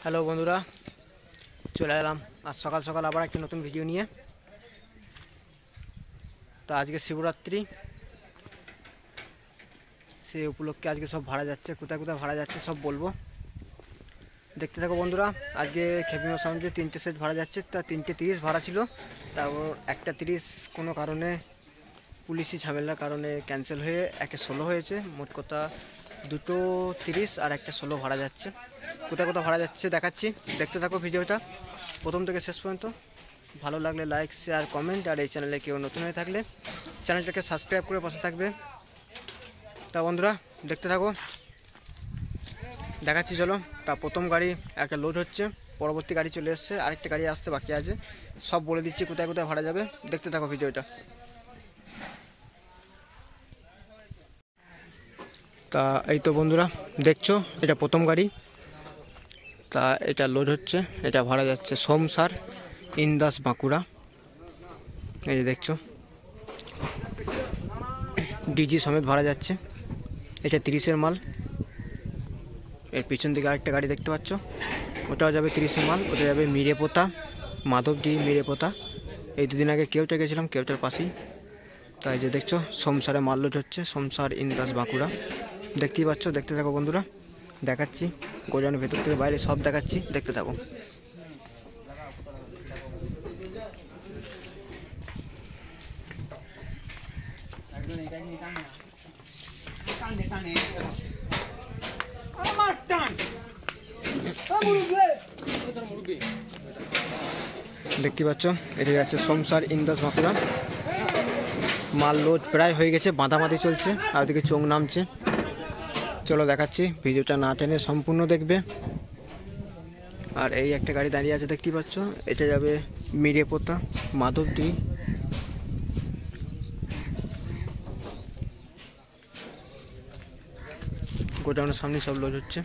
Hello বন্ধুরা, চলে এলাম আজ সকাল সকাল আবার একটা নতুন ভিডিও নিয়ে। তো আজকে শিবরাত্রি, সেই উপলক্ষে আজকে সব ভাড়া যাচ্ছে। কোথায় কোথায় ভাড়া যাচ্ছে সব বলবো, দেখতে থাকো বন্ধুরা। আজকে খেপিমা সাউন্ডে 3টে সেট ভাড়া যাচ্ছে। তা 3টে 30 ভাড়া ছিল, তারপর একটা 30 কোনো কারণে পুলিশি ঝামেলার কারণে ক্যান্সেল হয়ে 1-এ 16 হয়েছে। মোট কথা 2টো 30 আর একটা 16 ভাড়া যাচ্ছে। কোথায় কোথায় ভাড়া যাচ্ছে দেখাচ্ছি, দেখতে থাকো ভিডিওটা প্রথম থেকে শেষ পর্যন্ত। ভালো লাগলে লাইক, শেয়ার, কমেন্ট, আর এই চ্যানেলে কেউ নতুন হয়ে থাকলে চ্যানেলটাকে সাবস্ক্রাইব করে পাশে থাকবে। তা বন্ধুরা দেখতে থাকো, দেখাচ্ছি চলো। তা প্রথম গাড়ি একটা লোড হচ্ছে, পরবর্তী গাড়ি চলে এসছে, আরেকটা গাড়ি আসতে বাকি আছে। সব বলে দিচ্ছি কোথায় কোথায় ভাড়া যাবে, দেখতে থাকো ভিডিওটা। তা এই তো বন্ধুরা দেখছো, এটা প্রথম গাড়ি। তা এটা লোড হচ্ছে, এটা ভাড়া যাচ্ছে সোমসার ইন্দাস বাঁকুড়া। এই যে দেখছো ডিজি সমেত ভাড়া যাচ্ছে। এটা 30-এর মাল। এর পিছন দিকে আরেকটা গাড়ি দেখতে পাচ্ছ, ওটাও যাবে 30-এর মাল। ওটা যাবে মিরেপোতা, মাধবডি মিরেপোতা। এই দুদিন আগে কেউটা গেছিলাম, কেউটার পাশেই। তাই যে দেখছো সোমসারে মাল লোড হচ্ছে, সোমসার ইন্দাস বাঁকুড়া। দেখতেই পাচ্ছ, দেখতে থাকো বন্ধুরা, দেখাচ্ছি গোডাউনের ভেতর থেকে বাইরে সব দেখাচ্ছি, দেখতে থাকো। দেখতে পাচ্ছ এটা যাচ্ছে সোমসার ইন্দাস বাঁকুড়া। মাল লোড প্রায় হয়ে গেছে, বাঁধাবাঁধি চলছে, আর ওদিকে চোখ নামছে। চলো দেখাচ্ছি, ভিডিওটা না টেনে সম্পূর্ণ দেখবে। আর এই একটা গাড়ি দাঁড়িয়ে আছে দেখতেই পাচ্ছ, এটা যাবে মিরেপোতা মাধবডি। গোডাউনের সামনে সব লোড হচ্ছে।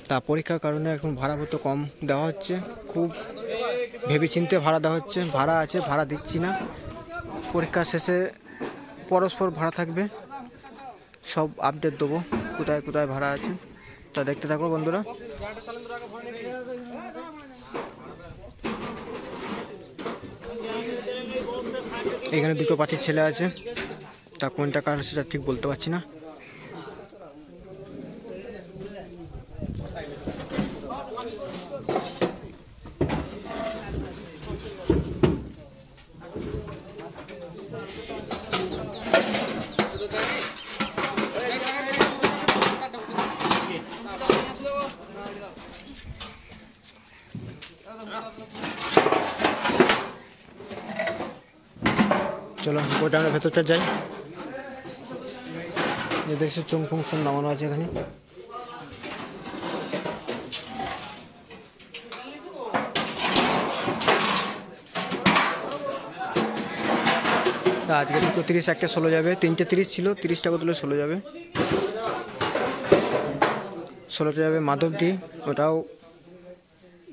তা পরীক্ষার কারণে এখন ভাড়া মতো কম দেওয়া হচ্ছে, খুব ভেবেচিন্তে ভাড়া দেওয়া হচ্ছে। ভাড়া আছে, ভাড়া দিচ্ছি না। পরীক্ষা শেষে পরস্পর ভাড়া থাকবে, সব আপডেট দেবো কোথায় কোথায় ভাড়া আছে। তা দেখতে থাকো বন্ধুরা। এখানে দুটো পার্টির ছেলে আছে, তা কোনটা কার সেটা ঠিক বলতে পারছি না। চলো গোডাউনের ভেতরটা যাই। দেখছো চুংফুং সব নামানো আছে এখানে। আজকে 2টো 30 একটা 16 যাবে, 3টে 30 ছিল, 30টা বদলে 16 যাবে। 16টা যাবে মাধবডি, ওটাও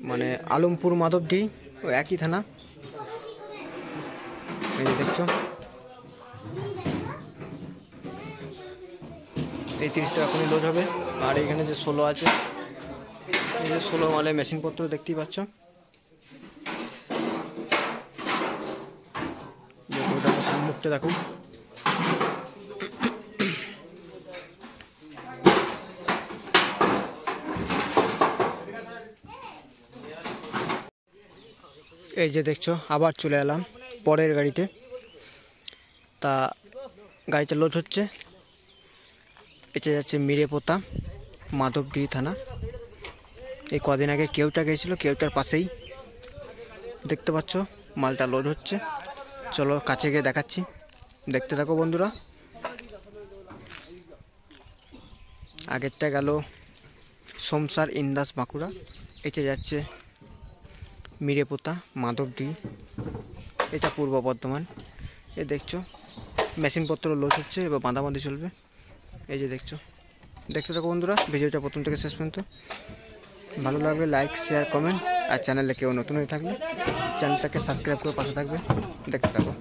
মানে আলমপুর মাধবডি, ও একই থানা। এই যে দেখছো এই 30টা এখনই লোড হবে। আর এখানে যে 16 আছে, এই যে 16 মালে মেশিনপত্র দেখতেই পাচ্ছ। মুখটা দেখো, এই যে দেখছো আবার চলে এলাম পরের গাড়িতে। তা গাড়িটা লোড হচ্ছে, এটা যাচ্ছে মিরেপোতা মাধবডি থানা। এই কদিন আগে কেউটা গেছিলো, কেউটার পাশেই। দেখতে পাচ্ছ মালটা লোড হচ্ছে। চলো কাছে গিয়ে দেখাচ্ছি, দেখতে থাকো বন্ধুরা। আগেরটা গেল সোমসার ইন্দাস বাঁকুড়া, এটা যাচ্ছে মিরেপোতা মাধবডি, এটা পূর্ব বর্ধমান। এ দেখছো মেশিনপত্র লোড হচ্ছে, এবার বাঁধাবাঁধি চলবে। এই যে দেখছো, দেখতে থাকো বন্ধুরা ভিডিওটা প্রথম থেকে শেষ পর্যন্ত। ভালো লাগবে লাইক, শেয়ার, কমেন্ট, আর চ্যানেলে কেউ নতুন হয়ে থাকলে চ্যানেলটাকে সাবস্ক্রাইব করে পাশে থাকবে, দেখতে থাকো।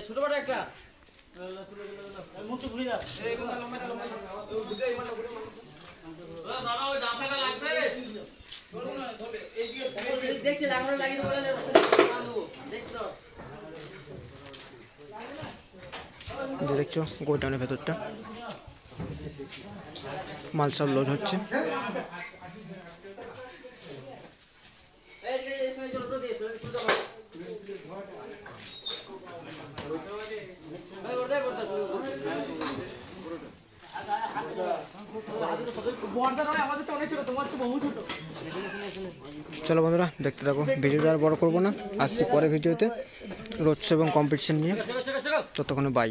ছোট বড় একটা দেখছি লাগানো লাগিয়ে দেখছো গোডাউনের ভেতরটা মাল সব লোড হচ্ছে। চলো বন্ধুরা দেখতে থাকো, ভিডিওটা আর বড় করবো না, আসছি পরে ভিডিওতে রোড শো এবং কম্পিটিশন নিয়ে। ততক্ষণে বাই।